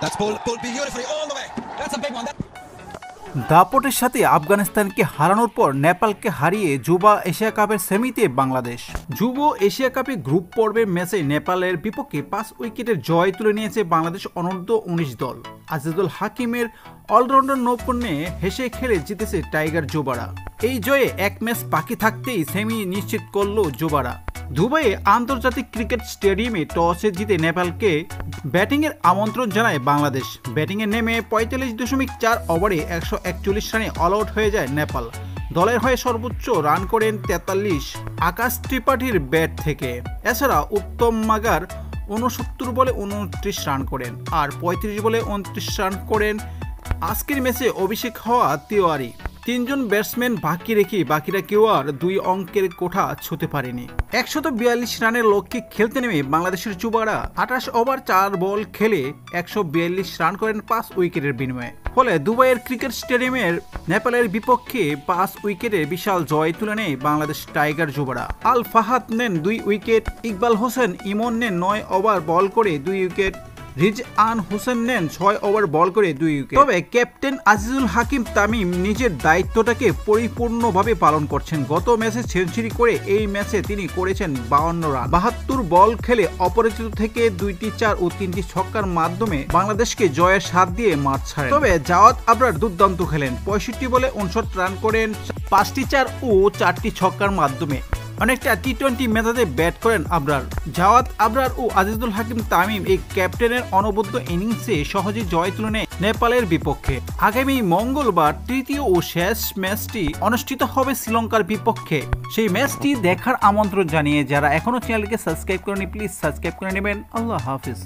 That's pulled beautifully all the way. That's a big one. দাপটের সাথে আফগানিস্তানকে হারানোর পর নেপালকে হারিয়ে যুবা এশিয়া কাপের সেমিতে বাংলাদেশ। যুব এশিয়া কাপে গ্রুপ পর্বের ম্যাচে নেপালের বিপক্ষে 5 উইকেটের জয় তুলে নিয়েছে বাংলাদেশ অনূর্ধ্ব-19 দল। আজিজুল হাকিমের অলরাউন্ডার নৈপুণ্যে হেসে খেলে জিতেছে টাইগার যুবারা। এই জয়ে এক ম্যাচ বাকি থাকতেই সেমি নিশ্চিত করল যুবারা। দুবাইয়ে আন্তর্জাতিক ক্রিকেট স্টেডিয়ামে টসে জিতে নেপালকে ব্যাটিংয়ের আমন্ত্রণ জানায় বাংলাদেশ। ব্যাটিংয়ে নেমে 45.4 ওভারে 141 রানে অল আউট হয়ে যায় নেপাল। দলের হয়ে সর্বোচ্চ রান করেন 43 আকাশ ত্রিপাঠীর ব্যাট থেকে। এছাড়া উত্তম মাগার 69 বলে 29 রান করেন আর 35 বলে 29 রান করেন। আজকের ম্যাচে অভিষেক হওয়া তিওয়ারি। 3 জন ব্যাটসম্যান বাকি রেখে বাকিরা কেউ আর 2 অঙ্কের কোঠা ছুঁতে পারেনি। 142 রানের লক্ষ্যে খেলতে নেমে বাংলাদেশের যুবারা 28 ওভার 4 বল খেলে 142 রান করেন 5 উইকেটের বিনিময়ে। ফলে দুবাইয়ের ক্রিকেট স্টেডিয়ামের নেপালের বিপক্ষে 5 উইকেটে বিশাল জয় তুলে নেয় বাংলাদেশ টাইগার যুবারা। আল ফাহাদ নেন 2 উইকেট, ইকবাল হোসেন ইমন নেন 9 ওভার বল করে 2 উইকেট, রিজআন হোসেন নেন 6 ওভার বল করে 2 উইকেট। তবে ক্যাপ্টেন আজিজুল হাকিম তামিম নিজের দায়িত্বটাকে পরিপূর্ণভাবে পালন করছেন। গত ম্যাচে সেঞ্চুরি করে এই ম্যাচে তিনি করেছেন 52 রান। 72 বল খেলে অপরাজিত থেকে 2টি 4 ও 3টি ছক্কার মাধ্যমে বাংলাদেশকে জয়ের স্বাদ দিয়ে মাঠ ছাড়েন। তবে জাওয়াদ আবরার দুর্দান্ত খেলেন। 65 বলে 59 রান করেন 5টি 4 ও 4টি ছক্কার মাধ্যমে। অনেকটা টি-20 মেজাজে ব্যাট করেন আবরার। জাওয়াদ আবরার ও আজিজুল হাকিম তামিম এই ক্যাপ্টেনের অনবদ্য ইনিংসে সহজে জয় তুলে নেয় নেপালের বিপক্ষে। আগামী মঙ্গলবার তৃতীয় ও শেষ ম্যাচটি অনুষ্ঠিত হবে শ্রীলঙ্কার বিপক্ষে। সেই ম্যাচটি দেখার আমন্ত্রণ জানিয়ে যারা এখনো চ্যানেলকে সাবস্ক্রাইব করেনি প্লিজ সাবস্ক্রাইব করে নেবেন। আল্লাহ হাফিজ।